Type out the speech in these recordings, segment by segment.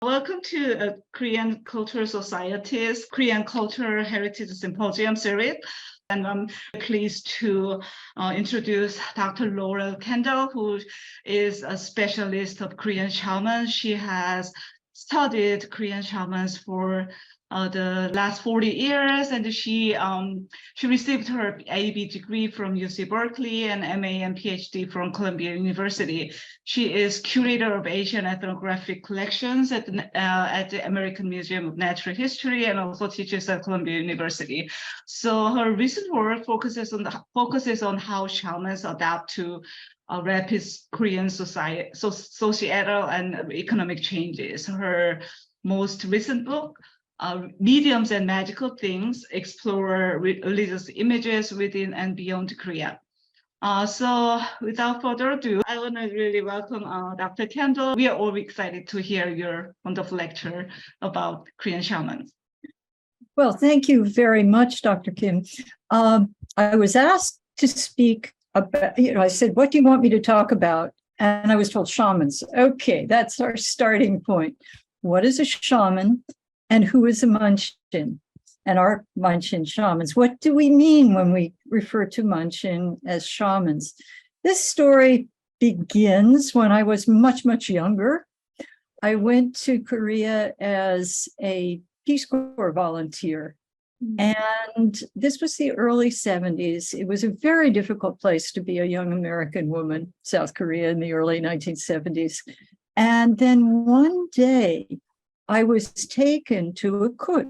Welcome to Korean Cultural Society's Korean Cultural Heritage Symposium series. And I'm pleased to introduce Dr. Laurel Kendall, who is a specialist of Korean shamans. She has studied Korean shamans for the last 40 years, and she received her AB degree from UC Berkeley and MA and PhD from Columbia University. She is curator of Asian ethnographic collections at the American Museum of Natural History and also teaches at Columbia University. So her recent work focuses on how shamans adapt to rapid Korean societal and economic changes. Her most recent book, Mediums and Magical Things, explore religious images within and beyond Korea. So without further ado, I want to really welcome Dr. Kendall. We are all excited to hear your wonderful lecture about Korean shamans. Well, thank you very much, Dr. Kim. I was asked to speak about, I said, what do you want me to talk about? And I was told shamans. Okay, that's our starting point. What is a shaman and who is a Munshin? And our Munshin shamans. What do we mean when we refer to Munshin as shamans? This story begins when I was much, much younger. I went to Korea as a Peace Corps volunteer. And this was the early 70s. It was a very difficult place to be a young American woman, South Korea in the early 1970s. And then one day I was taken to a kut.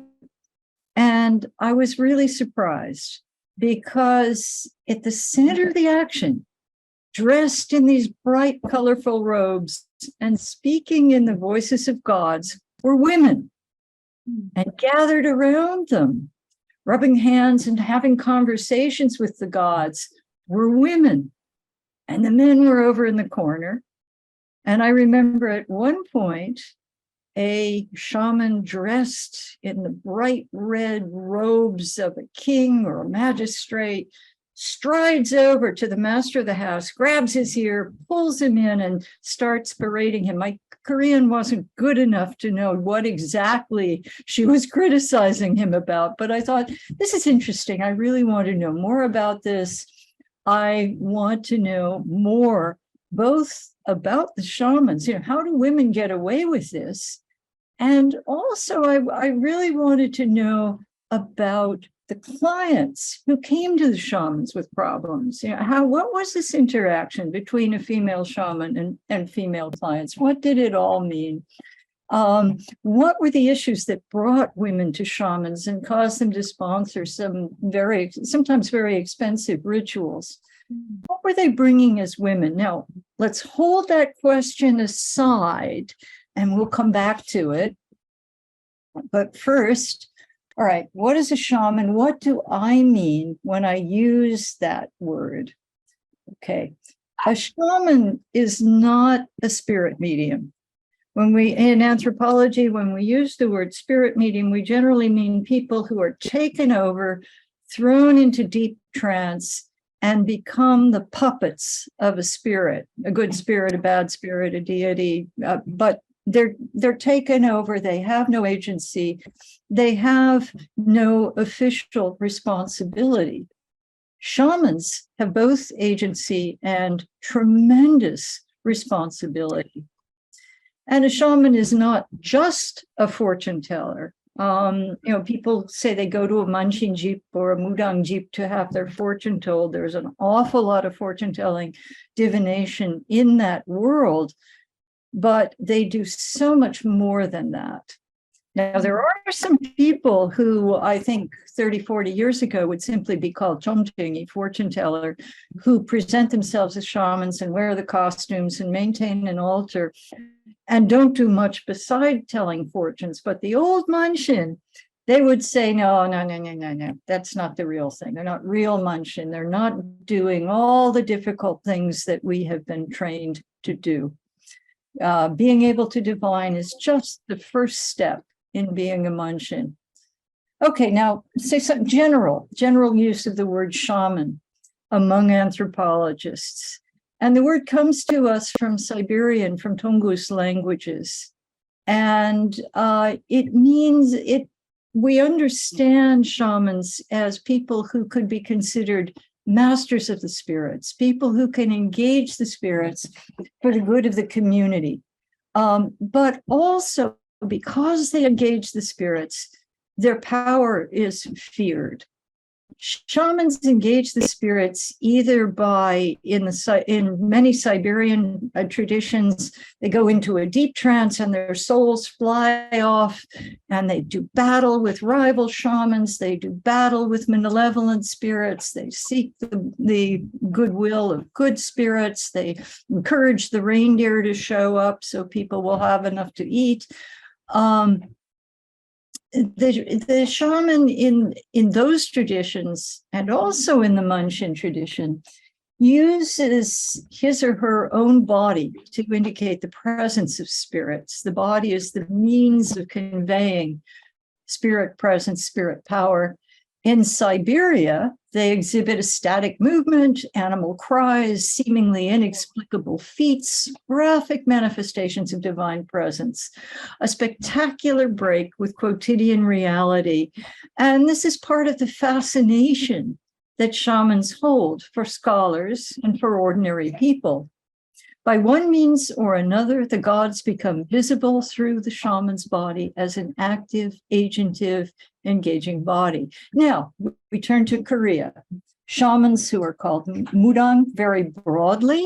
And I was really surprised because at the center of the action, dressed in these bright, colorful robes and speaking in the voices of gods, were women. And gathered around them, rubbing hands and having conversations with the gods, were women. And the men were over in the corner. And I remember at one point, a shaman dressed in the bright red robes of a king or a magistrate strides over to the master of the house, grabs his ear, pulls him in, and starts berating him. My Korean wasn't good enough to know what exactly she was criticizing him about, but I thought, this is interesting. I really want to know more about this. I want to know more, both about the shamans, how do women get away with this? And also, I really wanted to know about the clients who came to the shamans with problems. What was this interaction between a female shaman and female clients? What did it all mean? What were the issues that brought women to shamans and caused them to sponsor sometimes very expensive rituals? What were they bringing as women? Now, let's hold that question aside and we'll come back to it. But first, all right, what is a shaman? What do I mean when I use that word? Okay, a shaman is not a spirit medium. In anthropology, when we use the word spirit medium, we generally mean people who are taken over, thrown into deep trance, and become the puppets of a spirit, a good spirit, a bad spirit, a deity, but they're taken over. They have no agency. They have no official responsibility. Shamans have both agency and tremendous responsibility. And a shaman is not just a fortune teller. People say they go to a Munshin jeep or a Mudang jeep to have their fortune told. There's an awful lot of fortune telling, divination in that world. But they do so much more than that. Now, there are some people who I think 30, 40 years ago would simply be called Chomtingi, fortune teller, who present themselves as shamans and wear the costumes and maintain an altar and don't do much beside telling fortunes. But the old Munshin, they would say, no, that's not the real thing. They're not real Munshin. They're not doing all the difficult things that we have been trained to do. Being able to divine is just the first step in being a Munshin. Okay, now say some general use of the word shaman among anthropologists. And the word comes to us from Siberian, from Tungus languages. And it means we understand shamans as people who could be considered masters of the spirits, people who can engage the spirits for the good of the community. But also because they engage the spirits, their power is feared. Shamans engage the spirits either by, in many Siberian traditions, they go into a deep trance and their souls fly off and they do battle with rival shamans. They do battle with malevolent spirits. They seek the goodwill of good spirits. They encourage the reindeer to show up so people will have enough to eat. The shaman in those traditions, and also in the Munshin tradition, uses his or her own body to indicate the presence of spirits. The body is the means of conveying spirit presence, spirit power. In Siberia, they exhibit a static movement, animal cries, seemingly inexplicable feats, graphic manifestations of divine presence, a spectacular break with quotidian reality. And this is part of the fascination that shamans hold for scholars and for ordinary people. By one means or another, the gods become visible through the shaman's body as an active, agentive, engaging body. Now, we turn to Korea. Shamans who are called Mudang very broadly,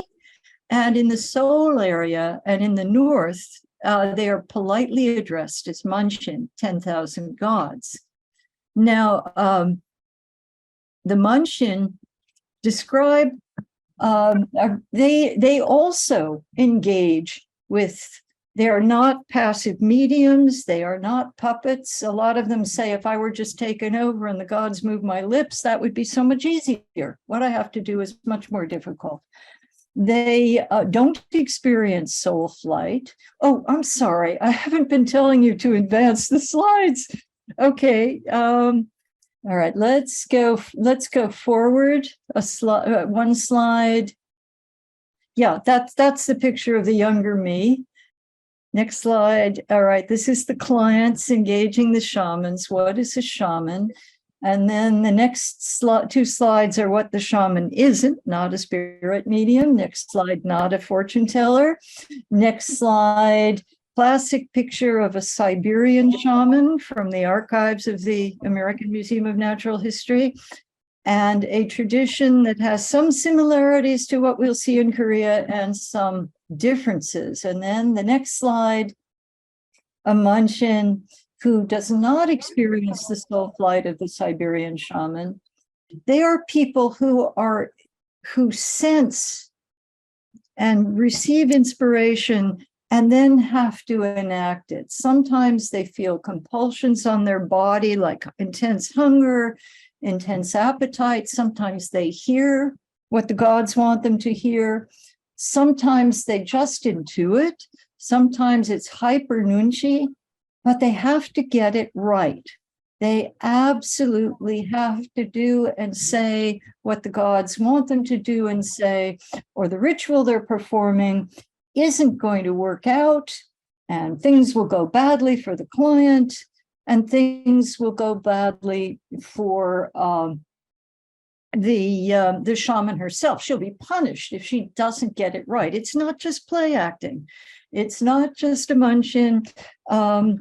and in the Seoul area and in the north, they are politely addressed as Munshin, 10,000 gods. Now, the Munshin describe they also engage with, they are not passive mediums, they are not puppets. A lot of them say, if I were just taken over and the gods move my lips, that would be so much easier. What I have to do is much more difficult. They don't experience soul flight. Oh, I'm sorry, I haven't been telling you to advance the slides. Okay. All right, let's go forward one slide. Yeah, that's the picture of the younger me. Next slide. All right, this is the clients engaging the shamans. What is a shaman? And then the next two slides are what the shaman isn't, not a spirit medium. Next slide, not a fortune teller. Next slide, classic picture of a Siberian shaman from the archives of the American Museum of Natural History, and a tradition that has some similarities to what we'll see in Korea and some differences. And then the next slide, a Munshin who does not experience the soul flight of the Siberian shaman. They are people who sense and receive inspiration and then have to enact it. Sometimes they feel compulsions on their body, like intense hunger, intense appetite. Sometimes they hear what the gods want them to hear. Sometimes they just intuit. Sometimes it's hyper nunchi, but they have to get it right. They absolutely have to do and say what the gods want them to do and say, or the ritual they're performing isn't going to work out, and things will go badly for the client, and things will go badly for the shaman herself. She'll be punished if she doesn't get it right. It's not just play acting. It's not just a Munshin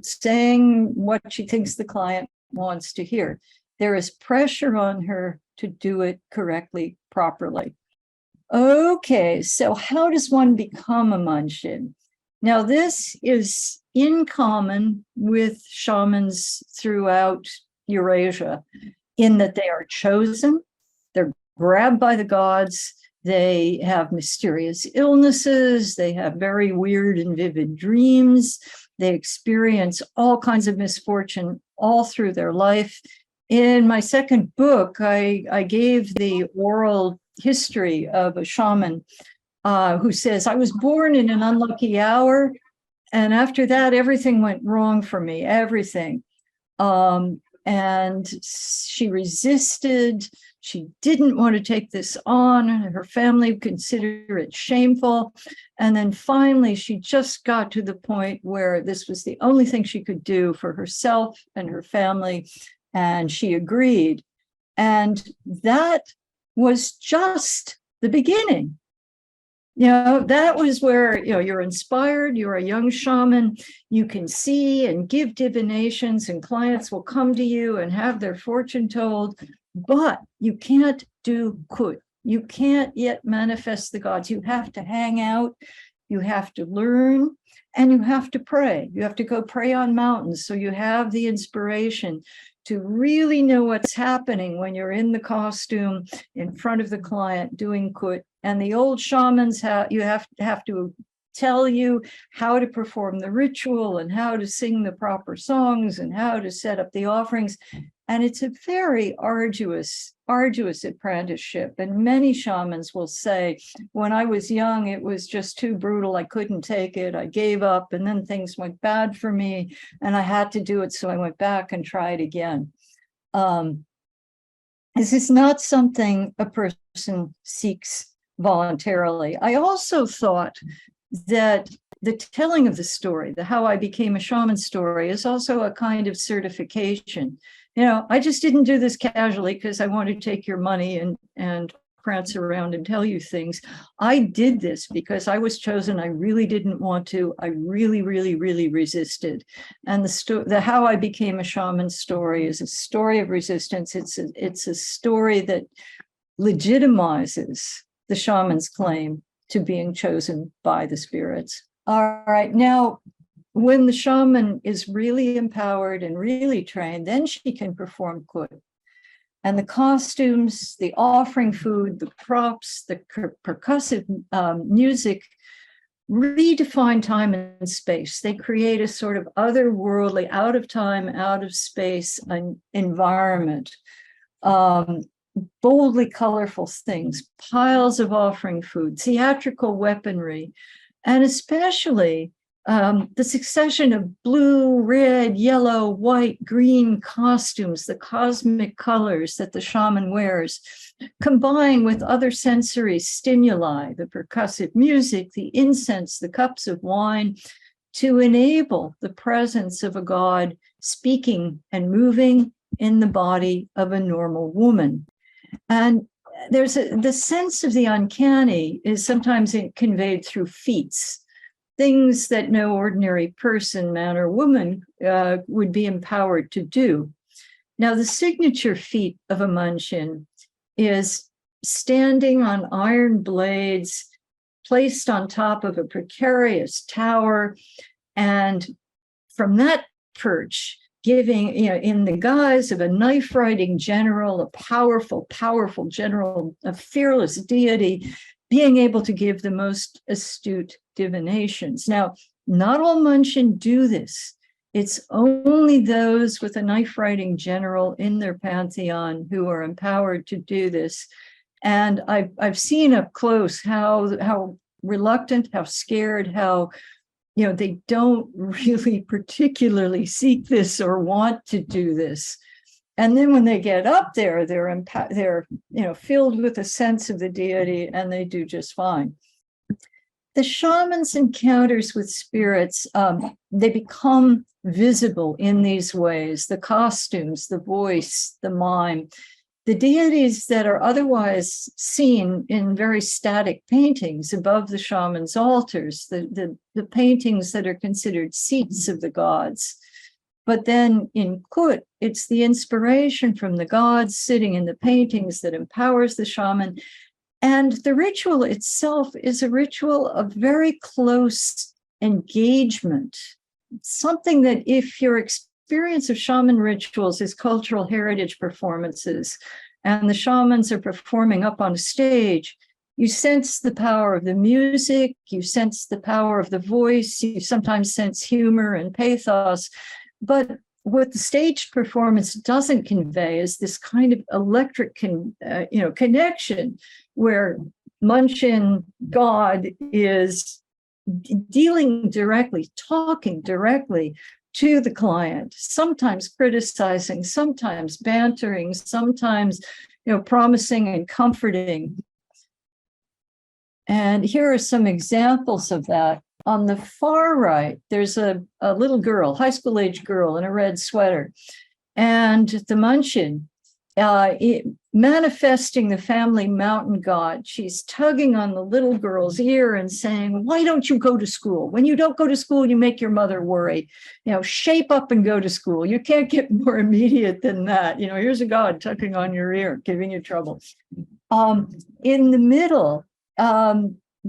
saying what she thinks the client wants to hear. There is pressure on her to do it correctly, properly. Okay, so how does one become a Munshin? Now, this is in common with shamans throughout Eurasia in that they are chosen, they're grabbed by the gods, they have mysterious illnesses, they have very weird and vivid dreams, they experience all kinds of misfortune all through their life. In my second book, I gave the oral history of a shaman who says, I was born in an unlucky hour, and after that, everything went wrong for me, everything. And she resisted. She didn't want to take this on. Her family considered it shameful. And then finally, she just got to the point where this was the only thing she could do for herself and her family. And she agreed. And that was just the beginning. That was where, you're inspired, you're a young shaman, you can see and give divinations, and clients will come to you and have their fortune told, but you can't do kut. You can't yet manifest the gods. You have to hang out, you have to learn, and you have to pray. You have to go pray on mountains so you have the inspiration to really know what's happening when you're in the costume in front of the client doing kut. And the old shamans have to tell you how to perform the ritual and how to sing the proper songs and how to set up the offerings. And it's a very arduous apprenticeship. And many shamans will say, when I was young, it was just too brutal. I couldn't take it. I gave up, and then things went bad for me and I had to do it. So I went back and tried again. This is not something a person seeks voluntarily. I also thought that the telling of the story, the how I became a shaman story, is also a kind of certification. I just didn't do this casually because I want to take your money and prance around and tell you things. I did this because I was chosen. I really didn't want to. I really, really, really resisted. And the how I became a shaman story is a story of resistance. It's a story that legitimizes the shaman's claim to being chosen by the spirits. All right, now, when the shaman is really empowered and really trained, then she can perform kut. And the costumes, the offering food, the props, the percussive music redefine time and space. They create a sort of otherworldly, out of time, out of space environment. Boldly colorful things, piles of offering food, theatrical weaponry, and especially the succession of blue, red, yellow, white, green costumes, the cosmic colors that the shaman wears, combined with other sensory stimuli, the percussive music, the incense, the cups of wine, to enable the presence of a god speaking and moving in the body of a normal woman. And there's the sense of the uncanny is sometimes conveyed through feats, things that no ordinary person, man or woman, would be empowered to do. Now, the signature feat of a Munshin is standing on iron blades placed on top of a precarious tower, and from that perch, giving, in the guise of a knife-riding general, a powerful, powerful general, a fearless deity, being able to give the most astute divinations. Now, not all Munshin do this. It's only those with a knife-riding general in their pantheon who are empowered to do this. And I've seen up close how reluctant, how scared, how they don't really particularly seek this or want to do this. And then when they get up there, they're filled with a sense of the deity, and they do just fine. The shaman's encounters with spirits, they become visible in these ways: the costumes, the voice, the mime. The deities that are otherwise seen in very static paintings above the shaman's altars, the paintings that are considered seats of the gods. But then in kut, it's the inspiration from the gods sitting in the paintings that empowers the shaman. And the ritual itself is a ritual of very close engagement, something that, if your experience of shaman rituals is cultural heritage performances, and the shamans are performing up on a stage, you sense the power of the music, you sense the power of the voice, you sometimes sense humor and pathos. But what the staged performance doesn't convey is this kind of electric connection where Munshin God is dealing directly, talking directly to the client, sometimes criticizing, sometimes bantering, sometimes promising and comforting. And here are some examples of that. On the far right, there's a little girl, high school age girl in a red sweater. And the Munchin, manifesting the family mountain god, she's tugging on the little girl's ear and saying, why don't you go to school? When you don't go to school, you make your mother worry. Shape up and go to school. You can't get more immediate than that. Here's a god tugging on your ear, giving you trouble. In the middle,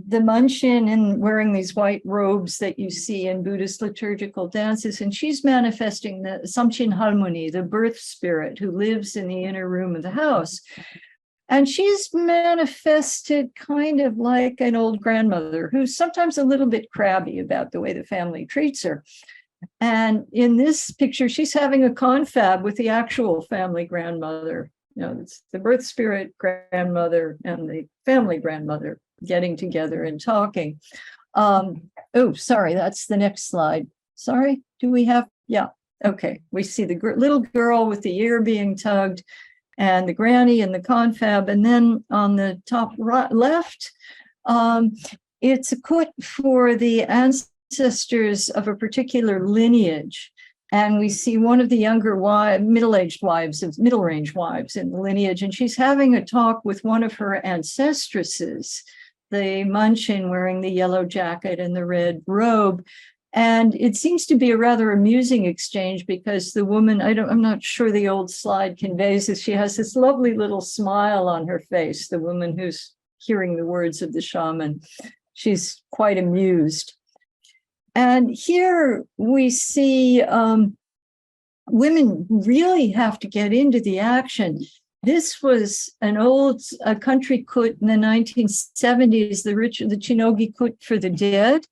the Munchin and wearing these white robes that you see in Buddhist liturgical dances, and she's manifesting the Samchin Halmoni, the birth spirit who lives in the inner room of the house. And she's manifested kind of like an old grandmother who's sometimes a little bit crabby about the way the family treats her. And in this picture, she's having a confab with the actual family grandmother. It's the birth spirit grandmother and the family grandmother getting together and talking. Sorry, that's the next slide. Sorry, do we have? Yeah, okay. We see the little girl with the ear being tugged and the granny and the confab. And then on the top left, it's a kut for the ancestors of a particular lineage. And we see one of the younger middle-range wives in the lineage, and she's having a talk with one of her ancestresses, the Munchin wearing the yellow jacket and the red robe. And it seems to be a rather amusing exchange because the woman, I'm not sure the old slide conveys this, she has this lovely little smile on her face, the woman who's hearing the words of the shaman. She's quite amused. And here we see women really have to get into the action. This was an old country kut in the 1970s, the Chinogi kut for the dead.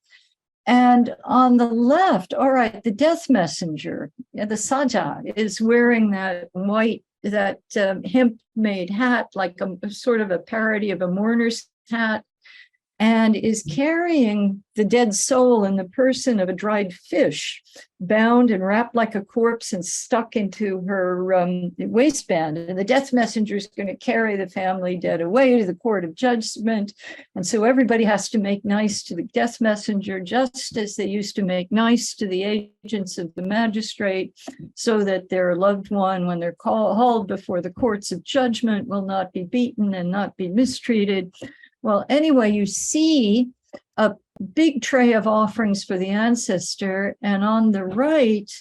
And on the left, all right, the death messenger, the Saja, is wearing that hemp-made hat, like a sort of a parody of a mourner's hat, and is carrying the dead soul in the person of a dried fish, bound and wrapped like a corpse and stuck into her waistband. And the death messenger is going to carry the family dead away to the court of judgment. And so everybody has to make nice to the death messenger, just as they used to make nice to the agents of the magistrate, so that their loved one, when they're hauled before the courts of judgment, will not be beaten and not be mistreated. Well, anyway, you see a big tray of offerings for the ancestor, and on the right,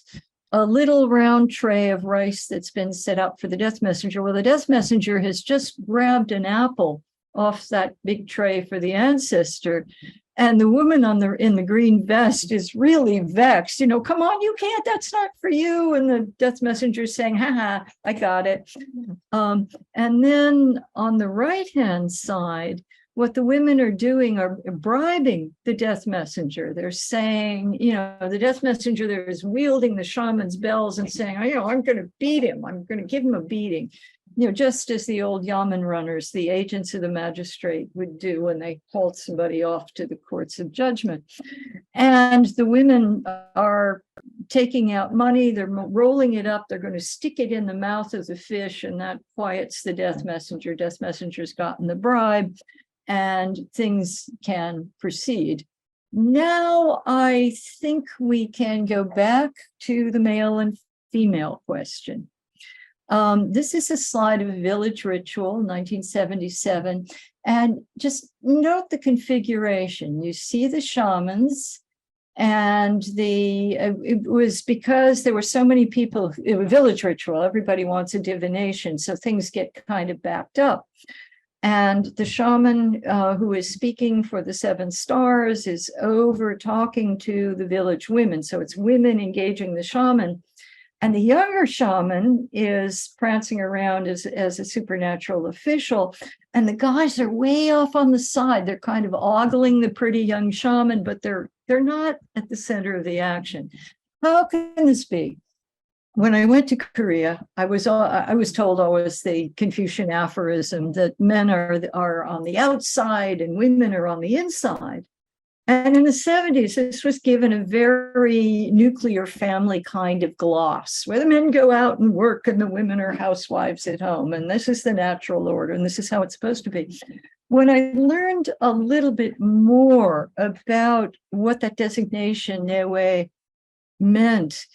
a little round tray of rice that's been set up for the death messenger. Well, the death messenger has just grabbed an apple off that big tray for the ancestor, and the woman in the green vest is really vexed. Come on, you can't, that's not for you. And the death messenger is saying, haha, I got it. And then on the right-hand side, what the women are doing are bribing the death messenger. They're saying, the death messenger there is wielding the shaman's bells and saying, I'm going to beat him. I'm going to give him a beating. Just as the old yamen runners, the agents of the magistrate, would do when they hauled somebody off to the courts of judgment. And the women are taking out money. They're rolling it up. They're going to stick it in the mouth of the fish, and that quiets the death messenger. Death messenger's gotten the bribe, and things can proceed. Now, I think we can go back to the male and female question. This is a slide of a village ritual, 1977, and just note the configuration. You see the shamans, and it was because there were so many people, it was a village ritual, everybody wants a divination, so things get kind of backed up. And the shaman who is speaking for the 7 stars is over talking to the village women. So it's women engaging the shaman. And the younger shaman is prancing around as a supernatural official. And the guys are way off on the side. They're kind of ogling the pretty young shaman, but they're not at the center of the action. How can this be? When I went to Korea, I was told always the Confucian aphorism that men are on the outside and women are on the inside. And in the 70s, this was given a very nuclear family kind of gloss, where the men go out and work and the women are housewives at home. And this is the natural order, and this is how it's supposed to be. When I learned a little bit more about what that designation Newe meant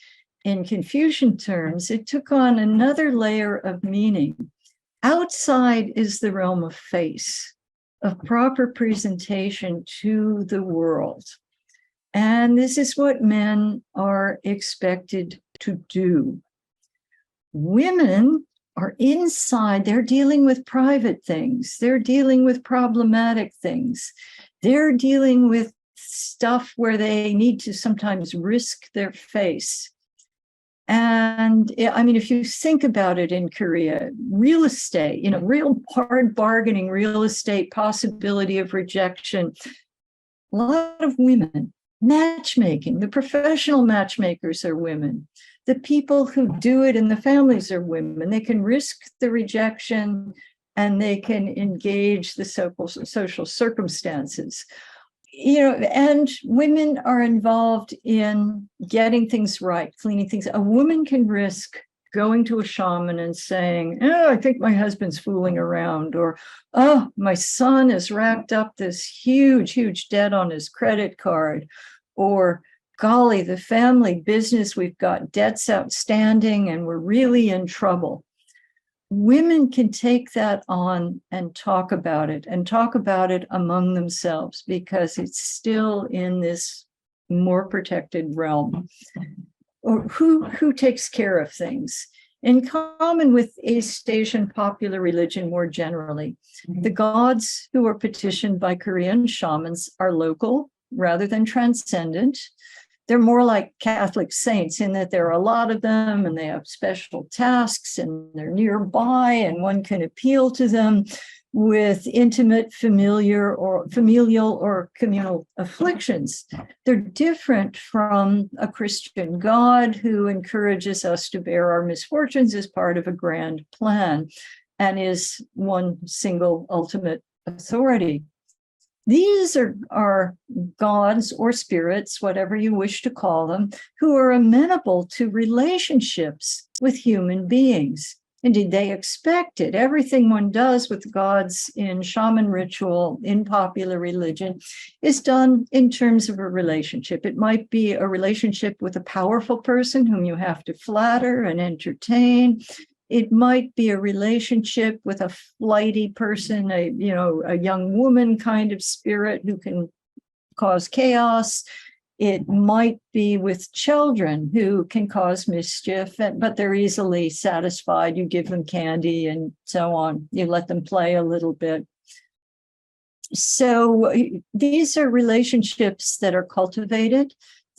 in Confucian terms, it took on another layer of meaning. Outside is the realm of face, of proper presentation to the world. And this is what men are expected to do. Women are inside, they're dealing with private things, they're dealing with problematic things, they're dealing with stuff where they need to sometimes risk their face. And I mean, if you think about it in Korea, real estate, real hard bargaining, real estate, possibility of rejection, a lot of women, matchmaking, the professional matchmakers are women. The people who do it in the families are women. They can risk the rejection and they can engage the social circumstances. And women are involved in getting things right, cleaning things. A woman can risk going to a shaman and saying, oh, I think my husband's fooling around, or, oh, my son has racked up this huge, huge debt on his credit card, or, golly, the family business, we've got debts outstanding and we're really in trouble. Women can take that on and talk about it among themselves, because it's still in this more protected realm. Or who takes care of things? In common with East Asian popular religion more generally, the gods who are petitioned by Korean shamans are local rather than transcendent. They're more like Catholic saints in that there are a lot of them and they have special tasks and they're nearby and one can appeal to them with intimate, familial or communal afflictions. They're different from a Christian God who encourages us to bear our misfortunes as part of a grand plan and is one single ultimate authority. These are gods or spirits, whatever you wish to call them, who are amenable to relationships with human beings. Indeed, they expect it. Everything one does with gods in shaman ritual, in popular religion, is done in terms of a relationship. It might be a relationship with a powerful person whom you have to flatter and entertain. It might be a relationship with a flighty person, a young woman kind of spirit who can cause chaos. It might be with children who can cause mischief, but they're easily satisfied. You give them candy and so on. You let them play a little bit. So these are relationships that are cultivated,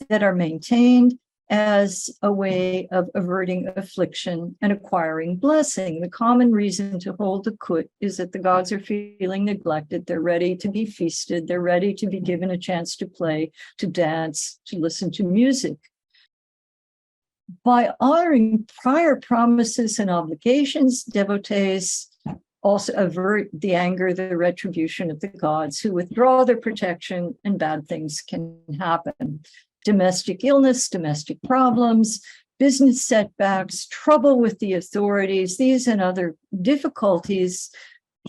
that are maintained as a way of averting affliction and acquiring blessing. The common reason to hold the kut is that the gods are feeling neglected. They're ready to be feasted. They're ready to be given a chance to play, to dance, to listen to music. By honoring prior promises and obligations, devotees also avert the anger, the retribution of the gods who withdraw their protection and bad things can happen. Domestic illness, domestic problems, business setbacks, trouble with the authorities, these and other difficulties,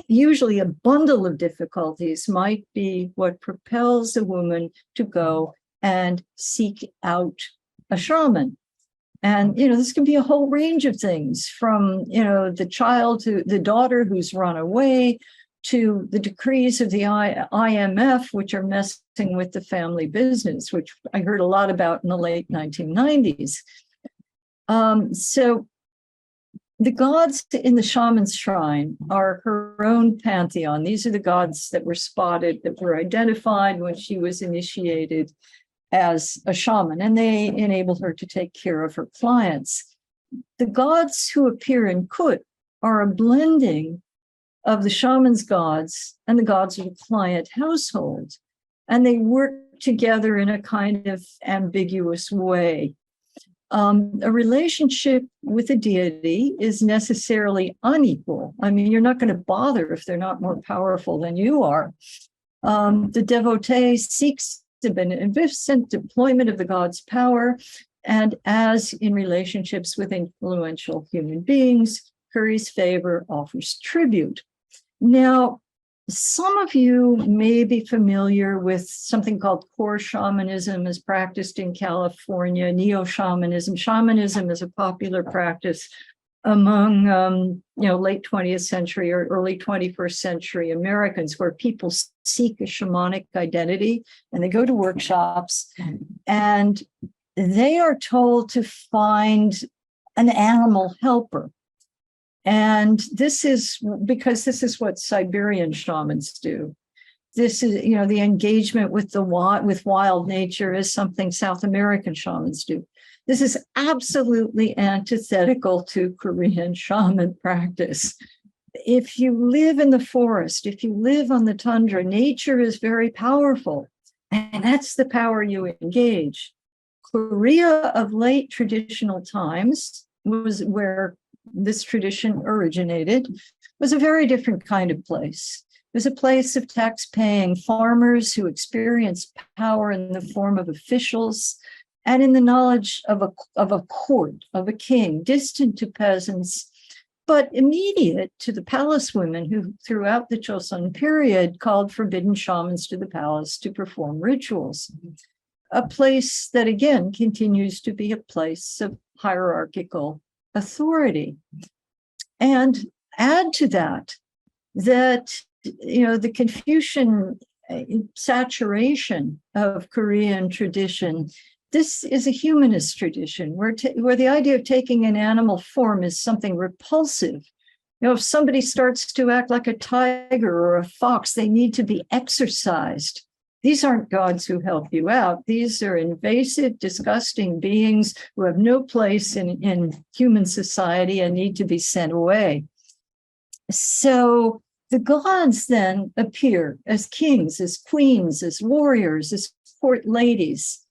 usually a bundle of difficulties, might be what propels a woman to go and seek out a shaman. And, this can be a whole range of things, from, the child to the daughter who's run away, to the decrees of the IMF, which are messing with the family business, which I heard a lot about in the late 1990s. So the gods in the shaman's shrine are her own pantheon. These are the gods that were spotted, that were identified when she was initiated as a shaman, and they enabled her to take care of her clients. The gods who appear in Kut are a blending of the shaman's gods and the gods of the client household. And they work together in a kind of ambiguous way. A relationship with a deity is necessarily unequal. I mean, you're not going to bother if they're not more powerful than you are. The devotee seeks beneficent deployment of the God's power, and as in relationships with influential human beings, curries favor, offers tribute. Now, some of you may be familiar with something called core shamanism as practiced in California, neo-shamanism. Shamanism is a popular practice among late 20th century or early 21st century Americans, where people seek a shamanic identity and they go to workshops and they are told to find an animal helper. And this is because this is what Siberian shamans do. This is, the engagement with wild nature is something South American shamans do. This is absolutely antithetical to Korean shaman practice. If you live in the forest, if you live on the tundra, nature is very powerful, and that's the power you engage. Korea of late traditional times was where this tradition originated, was a very different kind of place. It was a place of tax-paying farmers who experienced power in the form of officials and in the knowledge of a court, of a king, distant to peasants, but immediate to the palace women who, throughout the Joseon period, called forbidden shamans to the palace to perform rituals. A place that, again, continues to be a place of hierarchical authority. And add to that, the Confucian saturation of Korean tradition. This is a humanist tradition where the idea of taking an animal form is something repulsive. If somebody starts to act like a tiger or a fox, they need to be exorcised. These aren't gods who help you out. These are invasive, disgusting beings who have no place in human society and need to be sent away. So the gods then appear as kings, as queens, as warriors, as court ladies,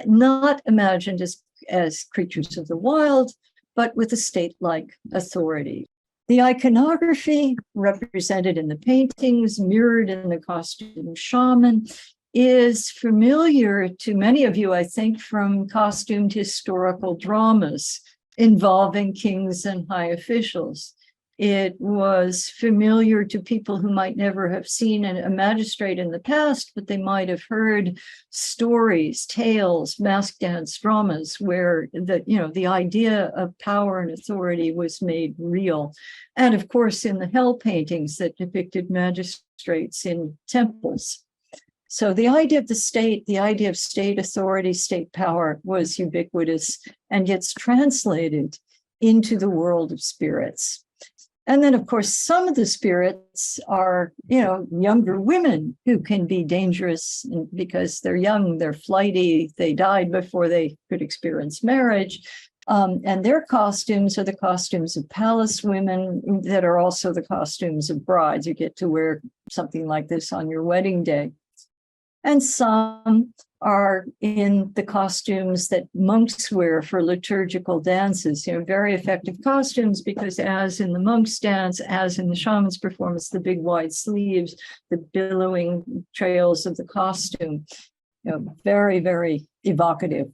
not imagined as creatures of the wild, but with a state-like authority. The iconography represented in the paintings, mirrored in the costume shaman, is familiar to many of you, I think, from costumed historical dramas involving kings and high officials. It was familiar to people who might never have seen a magistrate in the past, but they might have heard stories, tales, mask dance dramas where the idea of power and authority was made real. And of course, in the hell paintings that depicted magistrates in temples. So the idea of the state, the idea of state authority, state power was ubiquitous and gets translated into the world of spirits. And then, of course, some of the spirits are, younger women who can be dangerous because they're young, they're flighty, they died before they could experience marriage. And their costumes are the costumes of palace women that are also the costumes of brides. You get to wear something like this on your wedding day. And some are in the costumes that monks wear for liturgical dances, very effective costumes, because as in the monks' dance, as in the shaman's performance, the big wide sleeves, the billowing trails of the costume, very, very evocative.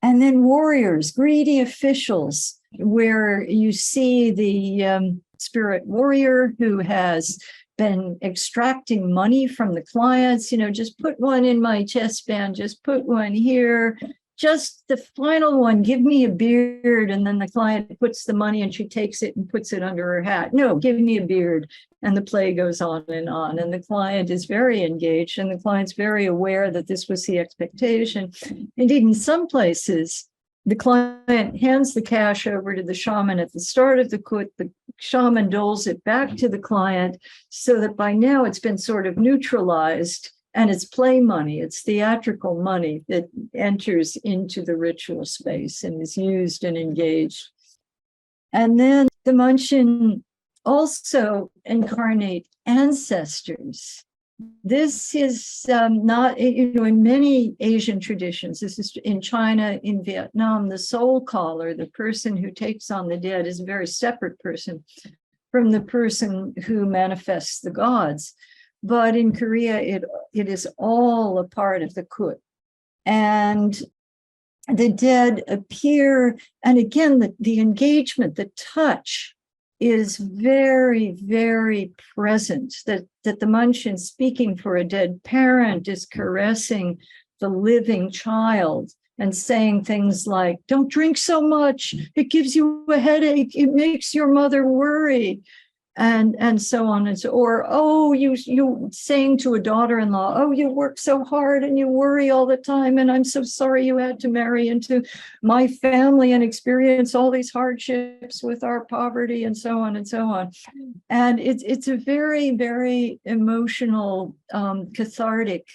And then warriors, greedy officials, where you see the spirit warrior who has been extracting money from the clients, just put one in my chest band, just put one here, just the final one, give me a beard. And then the client puts the money and she takes it and puts it under her hat. No, give me a beard. And the play goes on. And the client is very engaged and the client's very aware that this was the expectation. Indeed, in some places, the client hands the cash over to the shaman at the start of the kut. The shaman doles it back to the client so that by now it's been sort of neutralized and it's play money, it's theatrical money that enters into the ritual space and is used and engaged. And then the Munshin also incarnate ancestors. This is not, in many Asian traditions, this is in China, in Vietnam, the soul caller, the person who takes on the dead, is a very separate person from the person who manifests the gods. but in Korea, it is all a part of the kut. And the dead appear, and again, the engagement, the touch is very, very present, that the Munshin, speaking for a dead parent, is caressing the living child and saying things like, don't drink so much, it gives you a headache, it makes your mother worry, and so on. And so, or, oh, you saying to a daughter-in-law, oh, you work so hard and you worry all the time, and I'm so sorry you had to marry into my family and experience all these hardships with our poverty, and so on and so on. And it's a very, very emotional, cathartic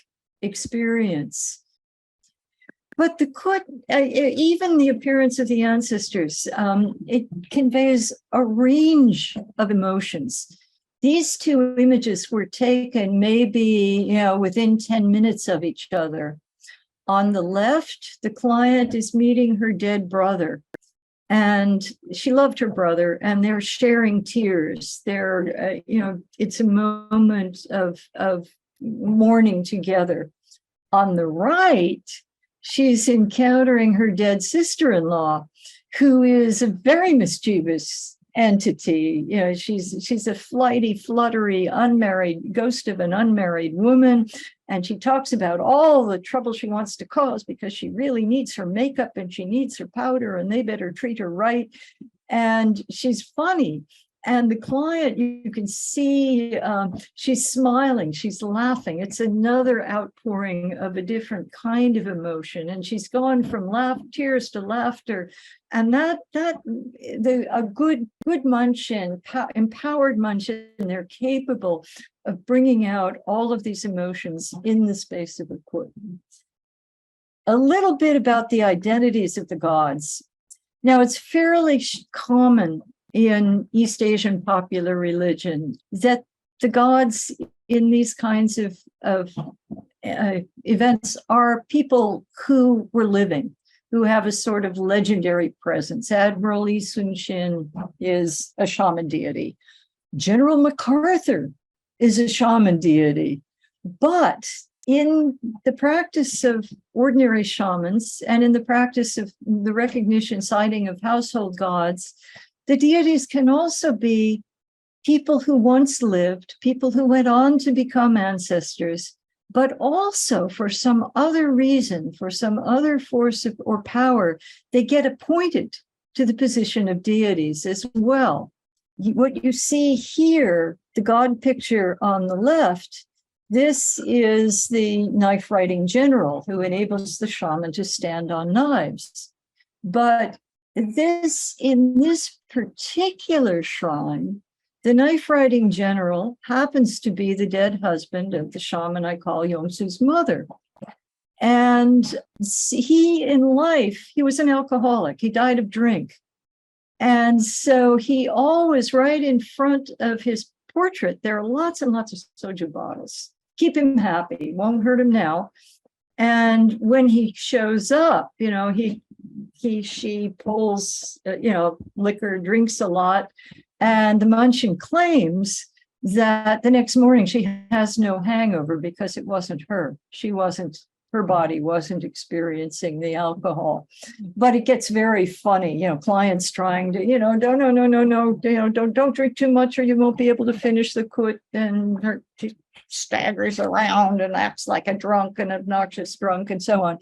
experience. But the kut, even the appearance of the ancestors, it conveys a range of emotions. These two images were taken maybe, within 10 minutes of each other. On the left, the client is meeting her dead brother, and she loved her brother, and they're sharing tears. They're, it's a moment of mourning together. On the right, she's encountering her dead sister-in-law, who is a very mischievous entity. She's a flighty, fluttery, unmarried ghost of an unmarried woman. And she talks about all the trouble she wants to cause because she really needs her makeup and she needs her powder, and they better treat her right. And she's funny. And the client, you can see she's smiling, she's laughing. It's another outpouring of a different kind of emotion. And she's gone from tears to laughter. And a good Munshin, empowered Munshin, they're capable of bringing out all of these emotions in the space of a kut. A little bit about the identities of the gods. Now, it's fairly common in East Asian popular religion that the gods in these kinds of events are people who were living, who have a sort of legendary presence. Admiral Lee Sun-shin is a shaman deity. General MacArthur is a shaman deity. But in the practice of ordinary shamans and in the practice of the recognition, citing of household gods, the deities can also be people who once lived, people who went on to become ancestors, but also for some other reason, for some other force or power, they get appointed to the position of deities as well. What you see here, the god picture on the left, this is the knife-writing general who enables the shaman to stand on knives. But in this particular shrine, the knife-writing general happens to be the dead husband of the shaman I call Yongsu's mother. And he, in life, he was an alcoholic. He died of drink. And so he always, right in front of his portrait, there are lots and lots of soju bottles. Keep him happy, won't hurt him now. And when he shows up, she pulls, liquor, drinks a lot. And the Munshin claims that the next morning she has no hangover because it wasn't her. Her body wasn't experiencing the alcohol. But it gets very funny, clients trying to, don't drink too much or you won't be able to finish the kut. And she staggers around and acts like a drunk, an obnoxious drunk, and so on.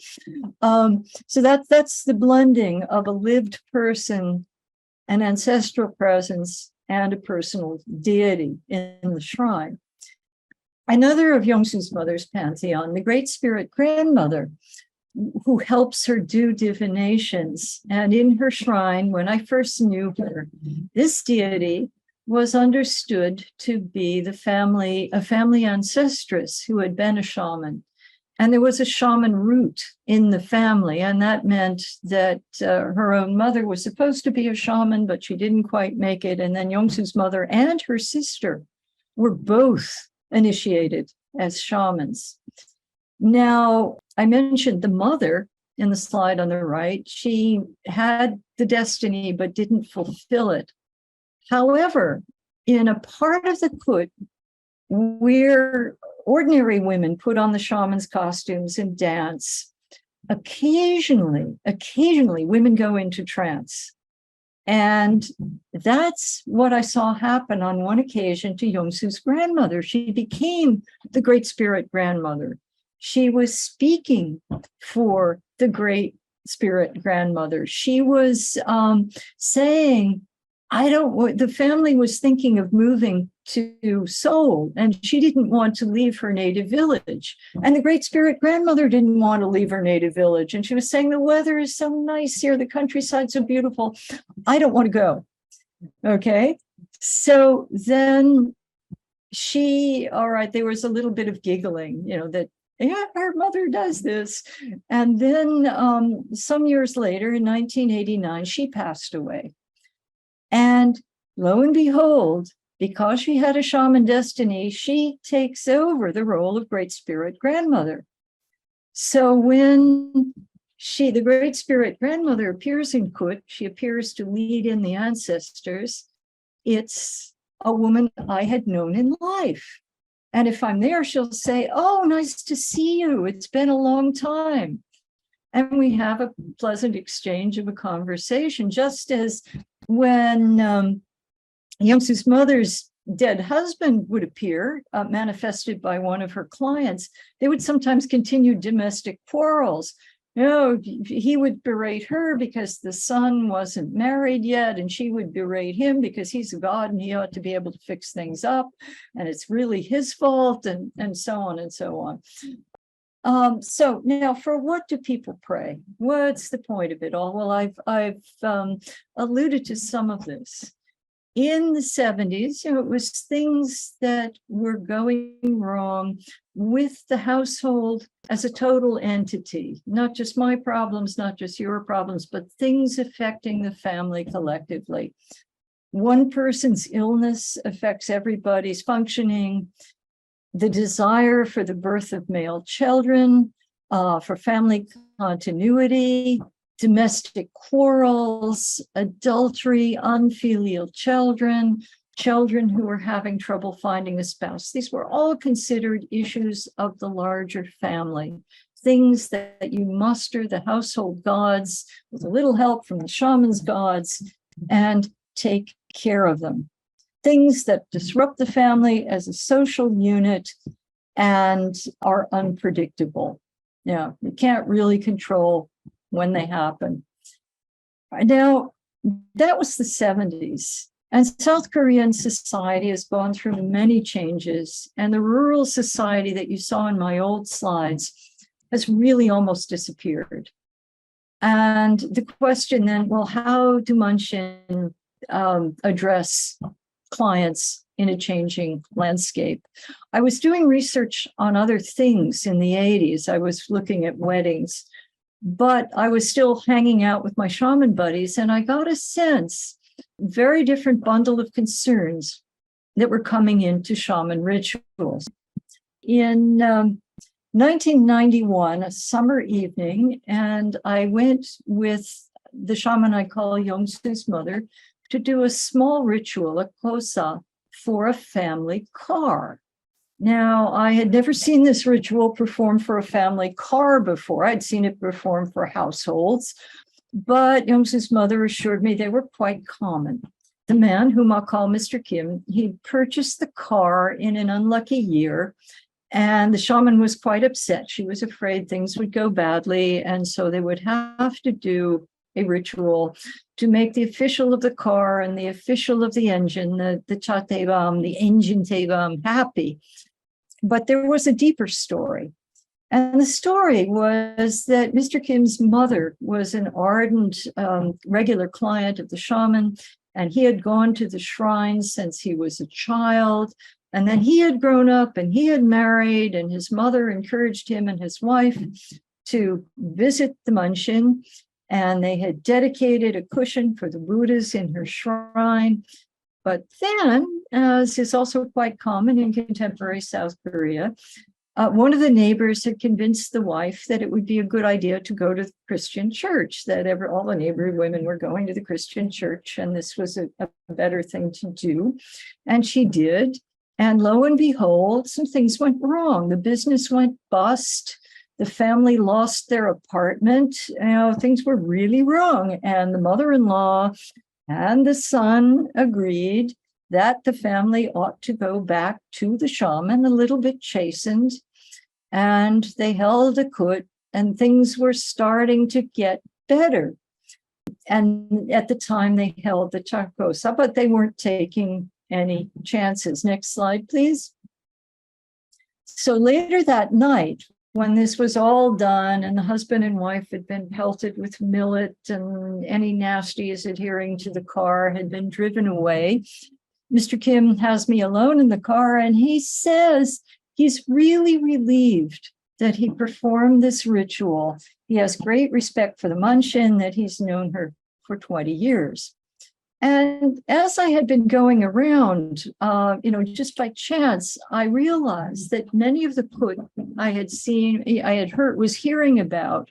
So that's the blending of a lived person, an ancestral presence, and a personal deity in the shrine. Another of Yongsu's mother's pantheon, the Great Spirit Grandmother, who helps her do divinations. And in her shrine, when I first knew her, this deity was understood to be a family ancestress who had been a shaman. And there was a shaman root in the family, and that meant that her own mother was supposed to be a shaman, but she didn't quite make it. And then Yongsu's mother and her sister were both initiated as shamans. Now, I mentioned the mother in the slide on the right. She had the destiny, but didn't fulfill it. However, in a part of the kut where ordinary women put on the shaman's costumes and dance. Occasionally, women go into trance. And that's what I saw happen on one occasion to Yongsu's grandmother. She became the Great Spirit grandmother. She was speaking for the Great Spirit grandmother. She was saying, the family was thinking of moving to Seoul, and she didn't want to leave her native village. And the Great Spirit grandmother didn't want to leave her native village. And she was saying, the weather is so nice here, the countryside's so beautiful. I don't want to go. Okay. So then there was a little bit of giggling, that, yeah, our mother does this. And then some years later, in 1989, she passed away. And lo and behold, because she had a shaman destiny, she takes over the role of Great Spirit grandmother. So when the Great Spirit grandmother appears in Kut, she appears to lead in the ancestors. It's a woman I had known in life. And if I'm there, she'll say, oh, nice to see you. It's been a long time. And we have a pleasant exchange of a conversation, just as when Yongsu's mother's dead husband would appear, manifested by one of her clients. They would sometimes continue domestic quarrels. He would berate her because the son wasn't married yet, and she would berate him because he's a god and he ought to be able to fix things up, and it's really his fault, and so on and so on. So now, for what do people pray? What's the point of it all? Well, I've alluded to some of this. In the 70s, it was things that were going wrong with the household as a total entity, not just my problems, not just your problems, but things affecting the family collectively. One person's illness affects everybody's functioning. The desire for the birth of male children, for family continuity, domestic quarrels, adultery, unfilial children, children who were having trouble finding a spouse. These were all considered issues of the larger family, things that you muster the household gods with a little help from the shaman's gods and take care of them. Things that disrupt the family as a social unit and are unpredictable. You can't really control when they happen. Now, that was the 70s. And South Korean society has gone through many changes. And the rural society that you saw in my old slides has really almost disappeared. And the question then, well, how do Munshin address clients in a changing landscape? I was doing research on other things in the 80s. I was looking at weddings, but I was still hanging out with my shaman buddies, and I got a sense, very different bundle of concerns that were coming into shaman rituals. In 1991, a summer evening, and I went with the shaman I call Yongsu's mother to do a small ritual, a kosa, for a family car. Now, I had never seen this ritual performed for a family car before. I'd seen it performed for households, but Yongsu's mother assured me they were quite common. The man, whom I'll call Mr. Kim, he purchased the car in an unlucky year, and the shaman was quite upset. She was afraid things would go badly, and so they would have to do a ritual to make the official of the car and the official of the engine, the chatebam, the engine tebam, happy. But there was a deeper story. And the story was that Mr. Kim's mother was an ardent, regular client of the shaman, and he had gone to the shrine since he was a child. And then he had grown up and he had married, and his mother encouraged him and his wife to visit the Munshin. And they had dedicated a cushion for the Buddhas in her shrine. But then, as is also quite common in contemporary South Korea, one of the neighbors had convinced the wife that it would be a good idea to go to the Christian church, that all the neighboring women were going to the Christian church, and this was a better thing to do. And she did. And lo and behold, some things went wrong. The business went bust. The family lost their apartment. Things were really wrong. And the mother-in-law and the son agreed that the family ought to go back to the shaman, a little bit chastened. And they held a kut, and things were starting to get better. And at the time, they held the chakosa, but they weren't taking any chances. Next slide, please. So later that night, when this was all done and the husband and wife had been pelted with millet and any nasties adhering to the car had been driven away, Mr. Kim has me alone in the car, and he says he's really relieved that he performed this ritual. He has great respect for the Munshin, that he's known her for 20 years. And as I had been going around, just by chance, I realized that many of the kut I had was hearing about,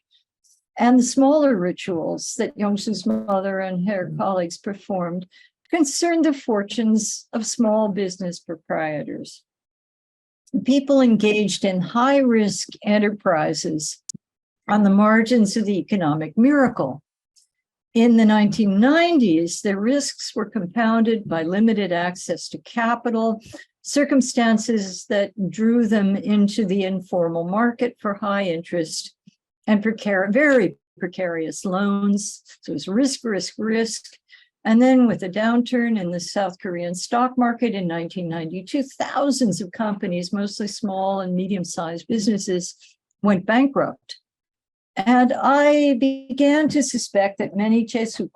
and the smaller rituals that Yongsu's mother and her colleagues performed concerned the fortunes of small business proprietors, people engaged in high-risk enterprises on the margins of the economic miracle. In the 1990s, their risks were compounded by limited access to capital, circumstances that drew them into the informal market for high interest and very precarious loans. So it was risk. And then with a downturn in the South Korean stock market in 1992, thousands of companies, mostly small and medium-sized businesses, went bankrupt. And I began to suspect that many chesu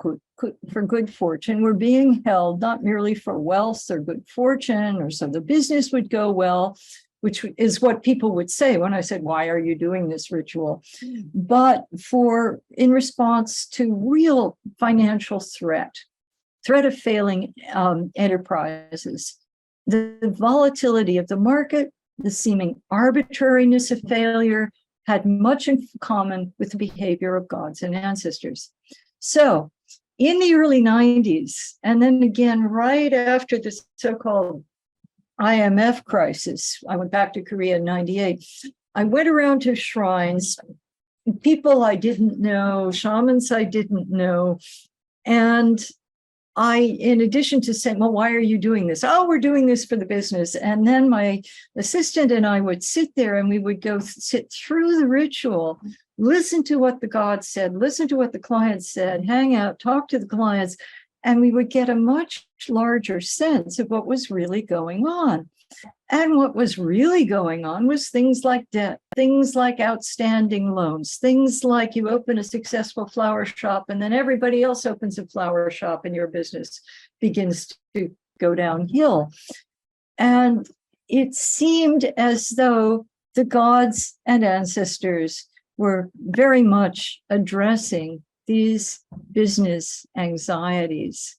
for good fortune were being held not merely for wealth or good fortune or so the business would go well, which is what people would say when I said, why are you doing this ritual? But in response to real financial threat of failing enterprises, the volatility of the market, the seeming arbitrariness of failure, had much in common with the behavior of gods and ancestors. So in the early 90s, and then again right after the so-called IMF crisis, I went back to Korea in 98, I went around to shrines, people I didn't know, shamans I didn't know, and in addition to saying, well, why are you doing this? Oh, we're doing this for the business. And then my assistant and I would sit there and we would go sit through the ritual, listen to what the god said, listen to what the clients said, hang out, talk to the clients, and we would get a much larger sense of what was really going on. And what was really going on was things like debt, things like outstanding loans, things like you open a successful flower shop and then everybody else opens a flower shop and your business begins to go downhill. And it seemed as though the gods and ancestors were very much addressing these business anxieties.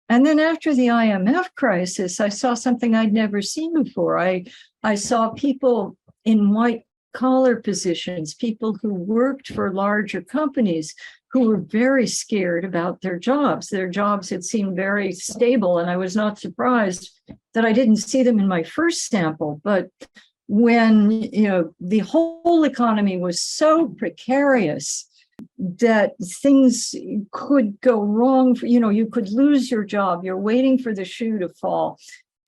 And then after the IMF crisis, I saw something I'd never seen before. I saw people in white collar positions, people who worked for larger companies who were very scared about their jobs. Their jobs had seemed very stable, and I was not surprised that I didn't see them in my first sample. But when the whole economy was so precarious that things could go wrong, you could lose your job, you're waiting for the shoe to fall.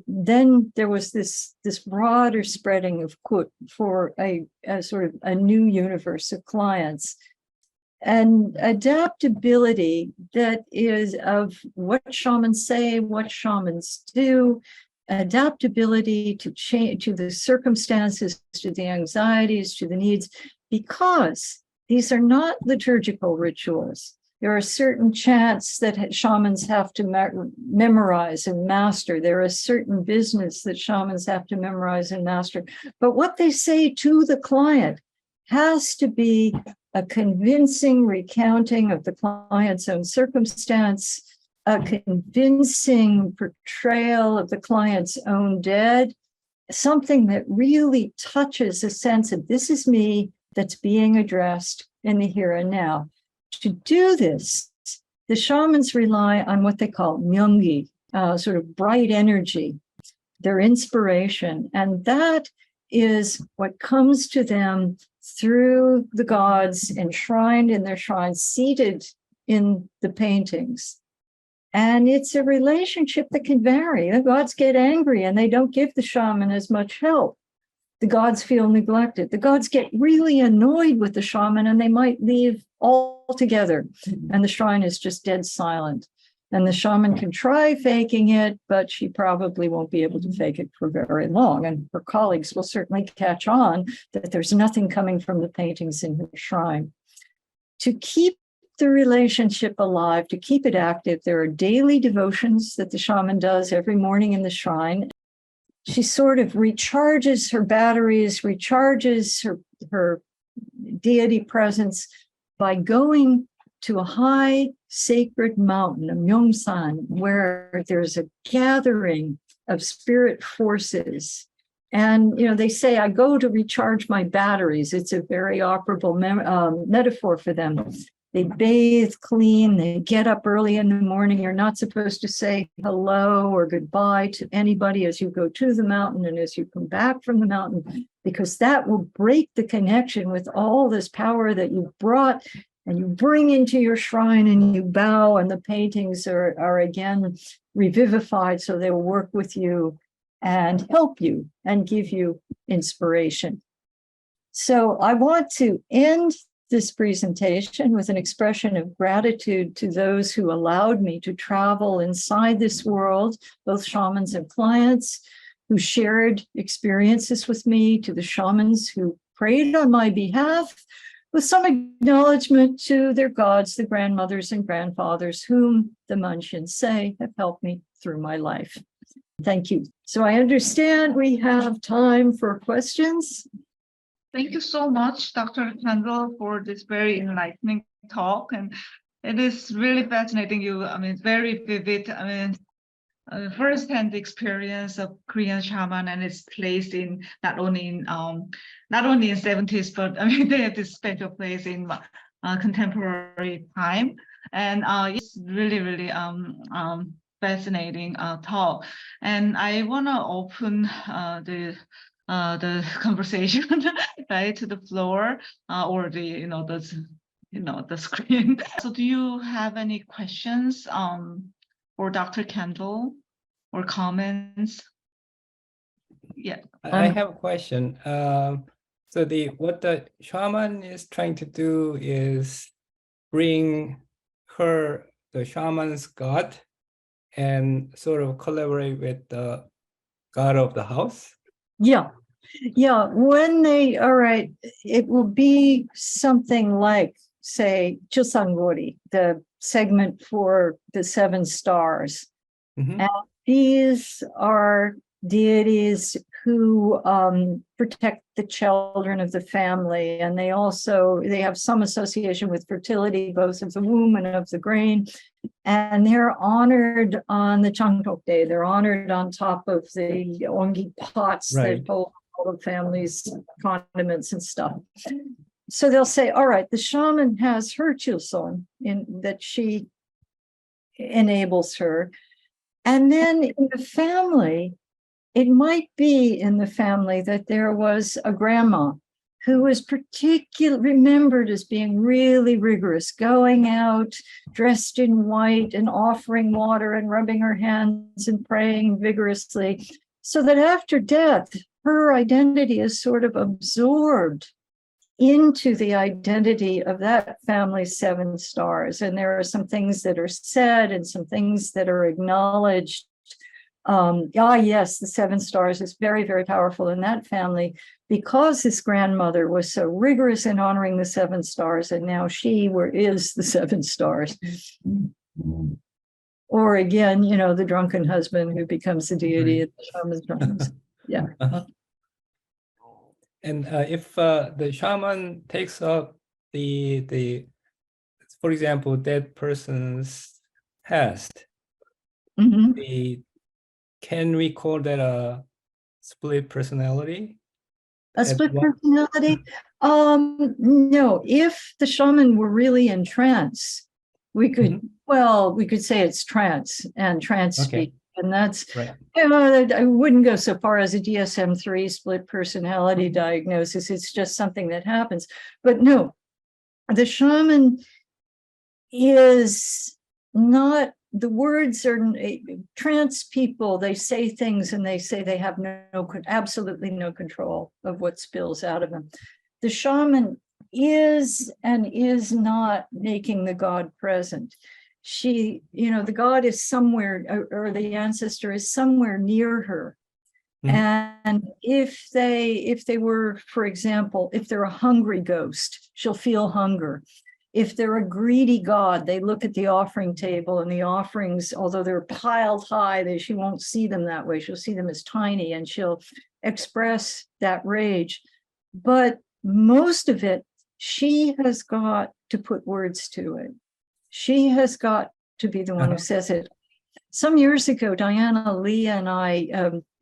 Then there was this broader spreading of kut for a sort of a new universe of clients. And adaptability that is of what shamans say, what shamans do, adaptability to change, to the circumstances, to the anxieties, to the needs, because these are not liturgical rituals. There are certain chants that shamans have to memorize and master. There is certain business that shamans have to memorize and master. But what they say to the client has to be a convincing recounting of the client's own circumstance, a convincing portrayal of the client's own dead, something that really touches a sense of this is me, that's being addressed in the here and now. To do this, the shamans rely on what they call myungi, sort of bright energy. their inspiration. And that is what comes to them through the gods enshrined in their shrines, seated in the paintings. And it's a relationship that can vary. The gods get angry and they don't give the shaman as much help. The gods feel neglected. The gods get really annoyed with the shaman and they might leave altogether. And the shrine is just dead silent. And the shaman can try faking it, but she probably won't be able to fake it for very long. And her colleagues will certainly catch on that there's nothing coming from the paintings in her shrine. To keep the relationship alive, to keep it active, there are daily devotions that the shaman does every morning in the shrine. She sort of recharges her batteries, recharges her deity presence by going to a high sacred mountain, a Myeongsan, where there's a gathering of spirit forces. And, they say, I go to recharge my batteries. It's a very operable metaphor for them. They bathe clean, they get up early in the morning. You're not supposed to say hello or goodbye to anybody as you go to the mountain and as you come back from the mountain, because that will break the connection with all this power that you brought and you bring into your shrine, and you bow, and the paintings are again revivified, so they will work with you and help you and give you inspiration. So I want to end this presentation with an expression of gratitude to those who allowed me to travel inside this world, both shamans and clients who shared experiences with me, to the shamans who prayed on my behalf, with some acknowledgement to their gods, the grandmothers and grandfathers, whom the Manjin say have helped me through my life. Thank you. So I understand we have time for questions. Thank you so much, Dr. Kendall, for this very enlightening talk. And it is really fascinating. Very vivid. First-hand experience of Korean shaman, and it's placed in not only in 70s, but they have this special place in contemporary time. And it's really, really fascinating talk. And I want to open the conversation right to the floor or the screen. So do you have any questions for Dr. Kendall or comments? Yeah. I have a question. So what the shaman is trying to do is bring the shaman's god and sort of collaborate with the god of the house. Yeah. When it will be something like, say, Chosangori, the segment for the 7 stars. Mm-hmm. And these are deities who protect the children of the family, and they have some association with fertility, both of the womb and of the grain. And they're honored on the Changnok Day. They're honored on top of the ongi pots that hold all the family's condiments and stuff. So they'll say, all right, the shaman has her chilson that she enables her. And then in the family, it might be in the family that there was a grandma who was remembered as being really rigorous, going out dressed in white and offering water and rubbing her hands and praying vigorously, so that after death, her identity is sort of absorbed into the identity of that family's 7 stars. And there are some things that are said and some things that are acknowledged. Yes, the 7 stars is very, very powerful in that family, because this grandmother was so rigorous in honoring the 7 stars, and now she is the 7 stars. Or again, the drunken husband who becomes the deity of the shaman's drums. Yeah. Uh-huh. And if the shaman takes up for example, dead person's past, can we call that a split personality? A split personality? No, if the shaman were really in trance, we could say it's trance, and trance speak And that's, Right. I wouldn't go so far as a DSM-3 split personality diagnosis. It's just something that happens. But no, the shaman is not, the words are trance people, they say things and they say they have absolutely no control of what spills out of them. The shaman is and is not making the God present. The God is somewhere, or the ancestor is somewhere near her. And if they were, for example, if they're a hungry ghost, she'll feel hunger. If they're a greedy God, they look at the offering table, and the offerings, although they're piled high, she won't see them that way. She'll see them as tiny, and she'll express that rage. But most of it, she has got to put words to it. She has got to be the one who says it. Some years ago, Diana Lee and I,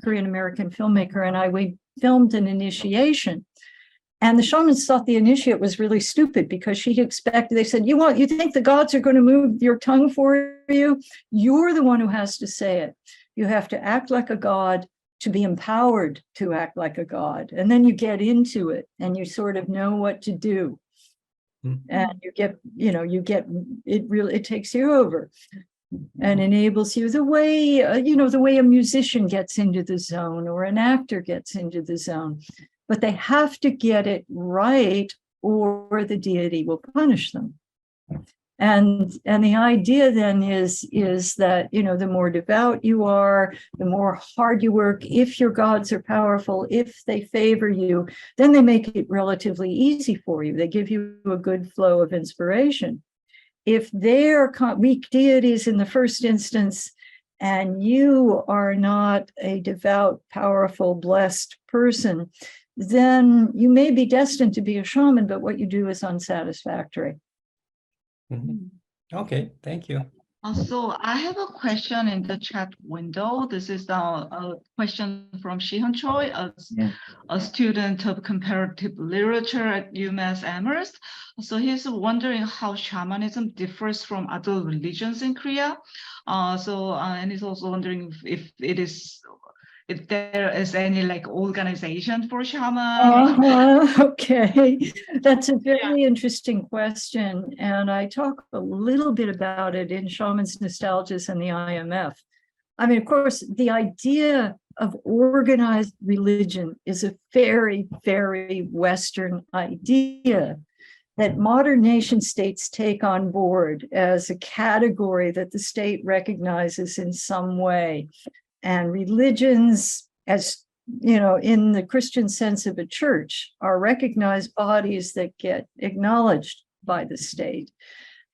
Korean-American filmmaker, and we filmed an initiation. And the shamans thought the initiate was really stupid because she expected, they said, you think the gods are going to move your tongue for you? You're the one who has to say it. You have to act like a god to be empowered to act like a god. And then you get into it and you sort of know what to do. And it takes you over and enables you the way a musician gets into the zone or an actor gets into the zone. But they have to get it right or the deity will punish them. And the idea then is that, the more devout you are, the more hard you work. If your gods are powerful, if they favor you, then they make it relatively easy for you. They give you a good flow of inspiration. If they're weak deities in the first instance, and you are not a devout, powerful, blessed person, then you may be destined to be a shaman, but what you do is unsatisfactory. Okay, thank you. So I have a question in the chat window. This is a question from Shihan Choi, a student of comparative literature at UMass Amherst. So he's wondering how shamanism differs from other religions in Korea. And he's also wondering if there is any organization for shaman. Okay, that's a very interesting question. And I talk a little bit about it in Shaman's Nostalgias and the IMF. I mean, of course, the idea of organized religion is a very, very Western idea that modern nation states take on board as a category that the state recognizes in some way. And religions, as in the Christian sense of a church, are recognized bodies that get acknowledged by the state.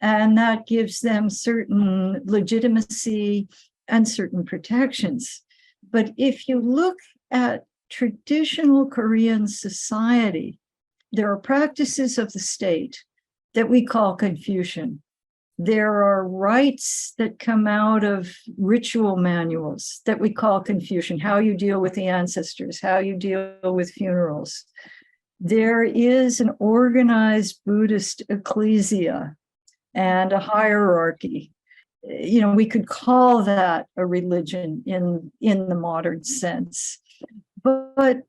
And that gives them certain legitimacy and certain protections. But if you look at traditional Korean society, there are practices of the state that we call Confucian. There are rites that come out of ritual manuals that we call Confucian, how you deal with the ancestors, how you deal with funerals. There is an organized Buddhist ecclesia and a hierarchy. We could call that a religion in the modern sense. But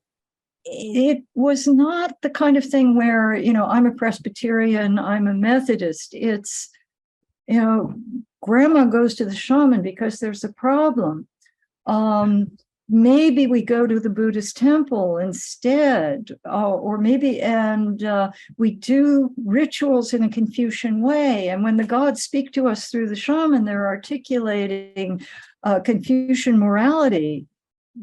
it was not the kind of thing where, I'm a Presbyterian, I'm a Methodist. It's, grandma goes to the shaman because there's a problem. Maybe we go to the Buddhist temple instead, or maybe, we do rituals in a Confucian way. And when the gods speak to us through the shaman, they're articulating Confucian morality.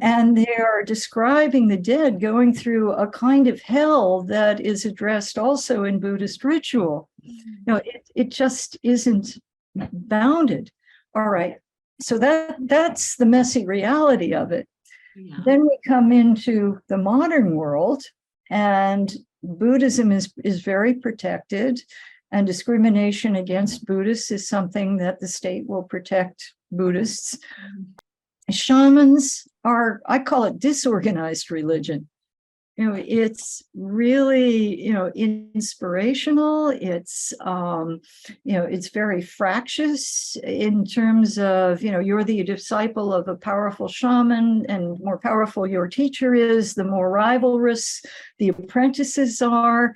And they are describing the dead going through a kind of hell that is addressed also in Buddhist ritual. It just isn't bounded. All right. So that's the messy reality of it. Yeah. Then we come into the modern world, and Buddhism is very protected, and discrimination against Buddhists is something that the state will protect Buddhists. Shamans are, I call it disorganized religion. It's really, inspirational. It's, it's very fractious in terms of, you're the disciple of a powerful shaman, and more powerful your teacher is, the more rivalrous the apprentices are.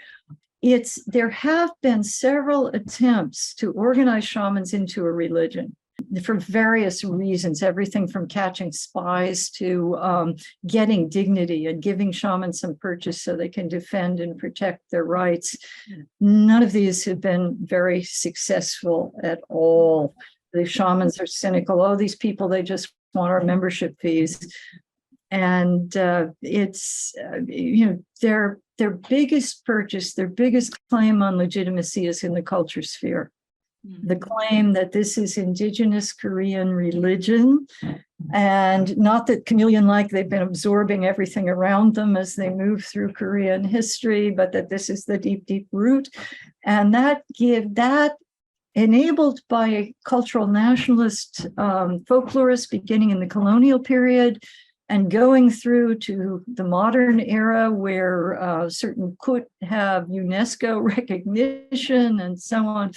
There have been several attempts to organize shamans into a religion for various reasons, everything from catching spies to getting dignity and giving shamans some purchase so they can defend and protect their rights. None of these have been very successful at all. The shamans are cynical. Oh, these people, they just want our membership fees. And it's, their biggest purchase, their biggest claim on legitimacy is in the culture sphere. The claim that this is indigenous Korean religion, and not that chameleon-like they've been absorbing everything around them as they move through Korean history, but that this is the deep, deep root. And that enabled by cultural nationalist folklorists beginning in the colonial period and going through to the modern era where certain Kut have UNESCO recognition and so on.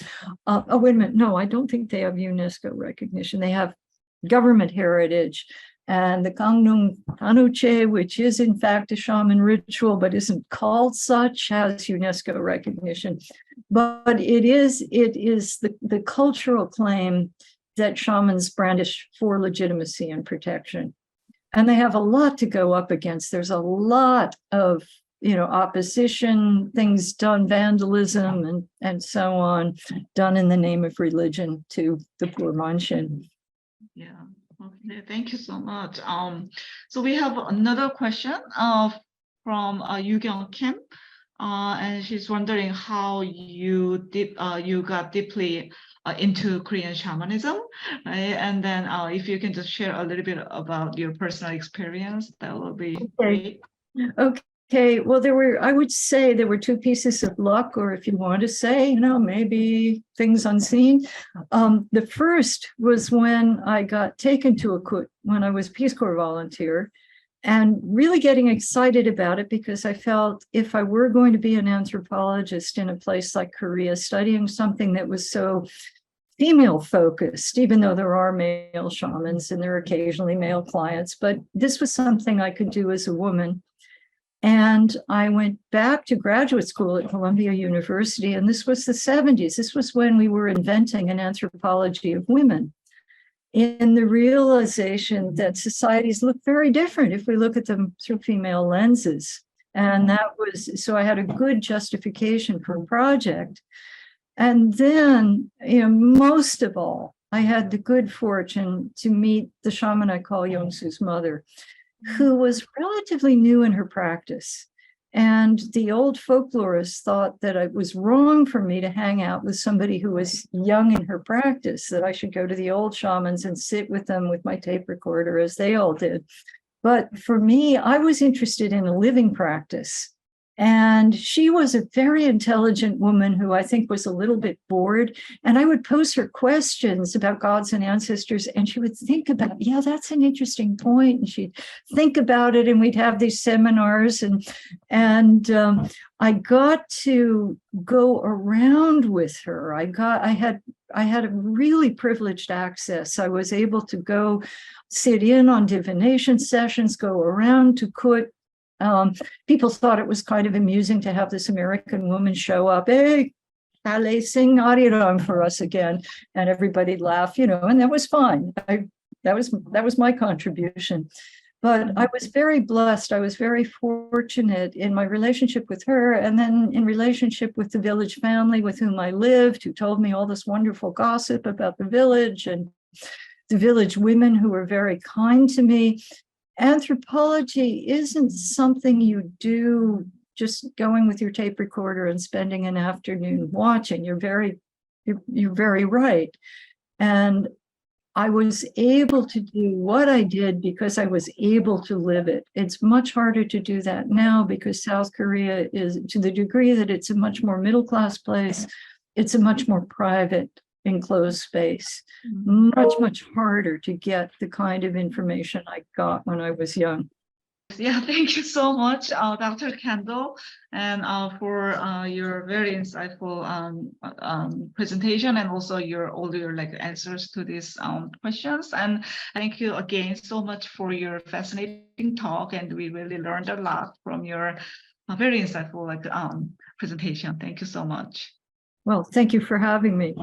Oh, wait a minute. No, I don't think they have UNESCO recognition. They have government heritage. And the Gangnung Tanuche, which is in fact a shaman ritual, but isn't called such, has UNESCO recognition. But it is the cultural claim that shamans brandish for legitimacy and protection. And they have a lot to go up against. There's a lot of, opposition, things done, vandalism and so on, done in the name of religion to the poor Manshin. Yeah, okay, thank you so much. So we have another question from Yu-Kyung Kim, and she's wondering how you got deeply into Korean shamanism, right? And then if you can just share a little bit about your personal experience, that would be great. Okay, well, I would say there were two pieces of luck, or if you want to say, maybe things unseen. The first was when I got taken to a Kut when I was Peace Corps volunteer, and really getting excited about it because I felt if I were going to be an anthropologist in a place like Korea, studying something that was so female focused, even though there are male shamans and there are occasionally male clients, but this was something I could do as a woman. And I went back to graduate school at Columbia University, and this was the 70s. This was when we were inventing an anthropology of women, in the realization that societies look very different if we look at them through female lenses. And so I had a good justification for a project. And then, most of all, I had the good fortune to meet the shaman I call Yongsoo's mother, who was relatively new in her practice. And the old folklorists thought that it was wrong for me to hang out with somebody who was young in her practice, that I should go to the old shamans and sit with them with my tape recorder as they all did. But for me, I was interested in a living practice. And she was a very intelligent woman who I think was a little bit bored. And I would pose her questions about gods and ancestors, and she would think about, yeah, that's an interesting point. And she'd think about it, and we'd have these seminars. And I got to go around with her. I had a really privileged access. I was able to go sit in on divination sessions, go around to Kut. People thought it was kind of amusing to have this American woman show up, hey, Ale, sing Arirang for us again. And everybody laughed, and that was fine. That was my contribution. But I was very blessed. I was very fortunate in my relationship with her, and then in relationship with the village family with whom I lived, who told me all this wonderful gossip about the village, and the village women who were very kind to me. Anthropology isn't something you do just going with your tape recorder and spending an afternoon watching. You're very right. And I was able to do what I did because I was able to live it. It's much harder to do that now because South Korea is, to the degree that it's a much more middle-class place, it's a much more private, enclosed space. Much harder to get the kind of information I got when I was young. Yeah, thank you so much, Dr. Kendall, and for your very insightful presentation, and also all your like answers to these questions. And thank you again so much for your fascinating talk, and we really learned a lot from your very insightful like presentation. Thank you so much. Well, thank you for having me.